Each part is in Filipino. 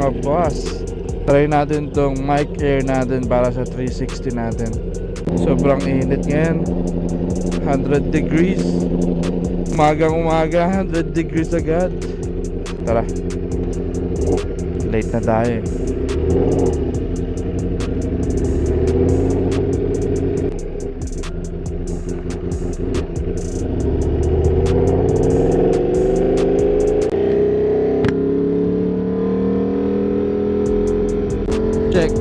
mga boss. Try natin tong mic air natin para sa 360 natin. Sobrang init ngayon, 100 degrees. Umagang umaga, 100 degrees agad. Tara, late na tayo eh.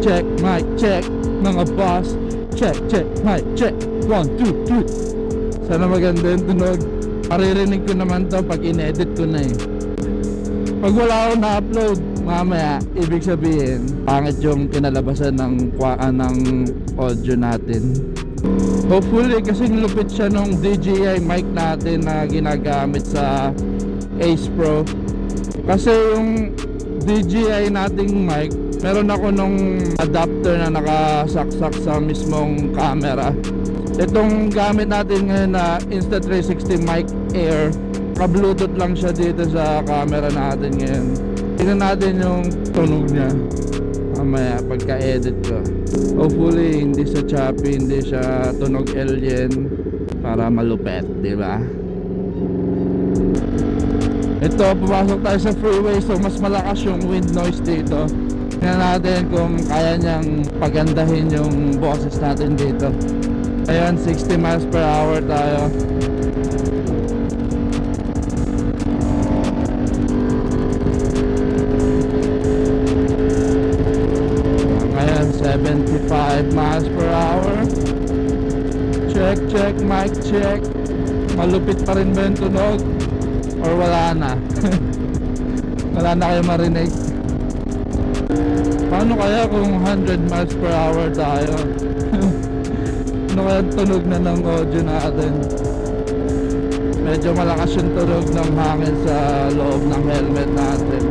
Check, mic check, mga boss. Check, mic check. 1, 2, 3. Sana maganda yung tunog. Maririnig ko naman to pag in-edit ko na eh. Pag wala akong na-upload mamaya, ibig sabihin pangit yung kinalabasan ng audio natin. Hopefully, kasi lupit siya nung DJI mic natin na ginagamit sa Ace Pro. Kasi yung DJI nating mic, meron ako nung adapter na nakasaksak sa mismong camera. Itong gamit natin ngayon na Insta360 Mic Air, ka-bluetooth lang siya dito sa camera natin ngayon. Tingnan natin yung tunog niya mamaya pagka-edit ko. Hopefully hindi siya choppy, hindi siya tunog alien, para malupet, di ba? Ito, pumasok tayo sa freeway, so mas malakas yung wind noise dito. Tingnan natin kung kaya niyang pagandahin yung boses natin dito. Ayan, 60 miles per hour tayo. Ayan, 75 miles per hour. Check, mic check. Malupit pa rin ba yung tunog? Or wala na? Wala na kayo marinig. Paano kaya kung 100 miles per hour tayo? Ano kaya tunog na ng audio natin? Medyo malakas yung tunog ng hangin sa loob ng helmet natin.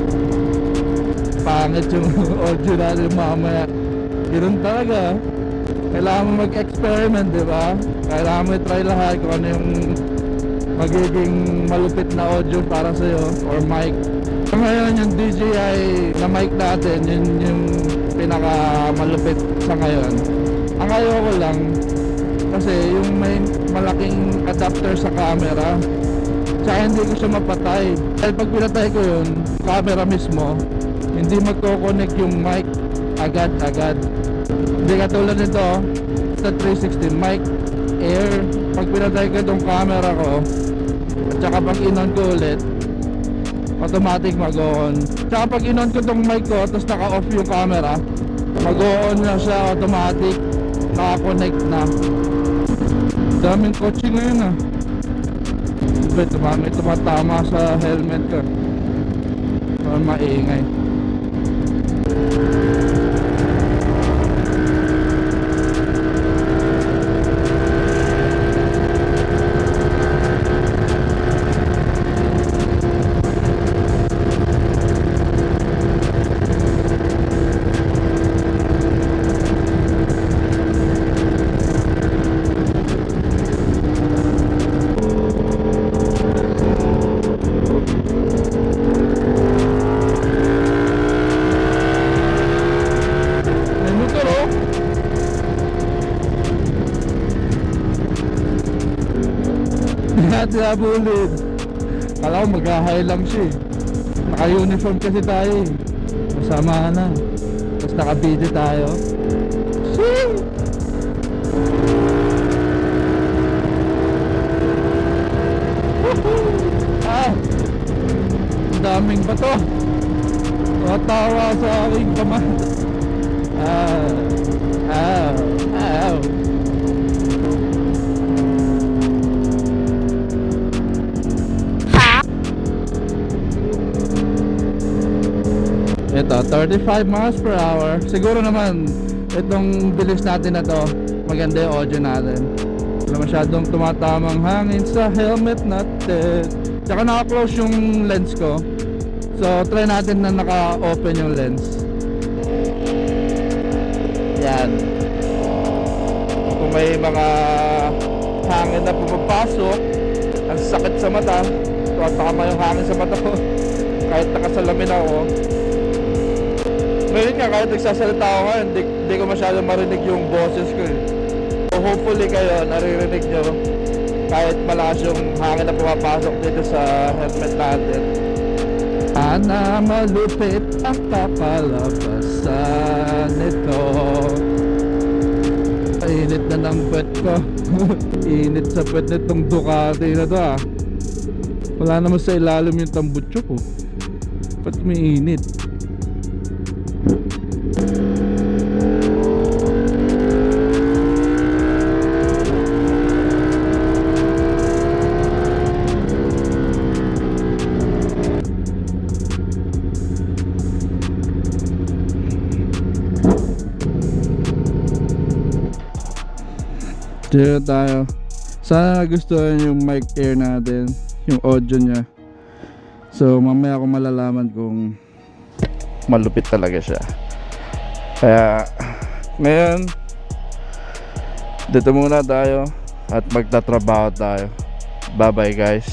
Pangit yung audio natin mamaya. Ganun talaga. Kailangan mo mag-experiment, di ba? Kailangan mo i-try lahat kung ano yung magiging malupit na audio para sa'yo or mic. Ngayon yung DJI na mic natin, yun yung pinaka malupit sa ngayon. Ang ayoko lang kasi yung may malaking adapter sa camera, tsaka hindi ko siya mapatay. Dahil pag pinatay ko yun, camera mismo, hindi magko-connect yung mic agad-agad. Hindi katulad nito sa 360 mic air. Pag pinatay ko itong camera ko at saka pag in-on ko ulit, automatic mag-on. Tsaka pag in-on ko itong mic ko tapos naka-off yung camera, mag-on na siya automatic, naka-connect na. Daming kotse ngayon ah. May tumatama sa helmet ko. Maingay. Nabulid. Kala ko mag-high lang siya eh. Naka-uniform kasi tayo eh. Masama na. Tapos naka-video tayo. Shee! Ah! Ang daming bato. Matawa sa aking kamay. Ow. Ito, 35 miles per hour. Siguro naman itong bilis natin na to, maganda yung audio natin. Wala masyadong tumatamang hangin sa helmet natin. Tsaka naka-close yung lens ko. So try natin na naka-open yung lens. Yan. Kung may mga hangin na pumapasok, ang sakit sa mata, tumatama yung hangin sa mata ko kahit nakasalamin ako. Ngayon nga, kahit nagsasalita ako ngayon, di ko masyadong marinig yung boses ko eh. So hopefully kayo, naririnig nyo kahit malakas yung hangin na pumapasok dito sa helmet natin. Sana malupit ang kapalabasan nito. Init na ng puwet ko. Init sa puwet nitong Ducati na to ah. Wala naman sa ilalim yung tambutso ko. Ba't may init? Dito tayo. Sana nagustuhan yung mic air natin, yung audio niya. So mamaya ako malalaman kung malupit talaga siya. Kaya ngayon dito muna tayo at magtatrabaho tayo. Bye bye guys.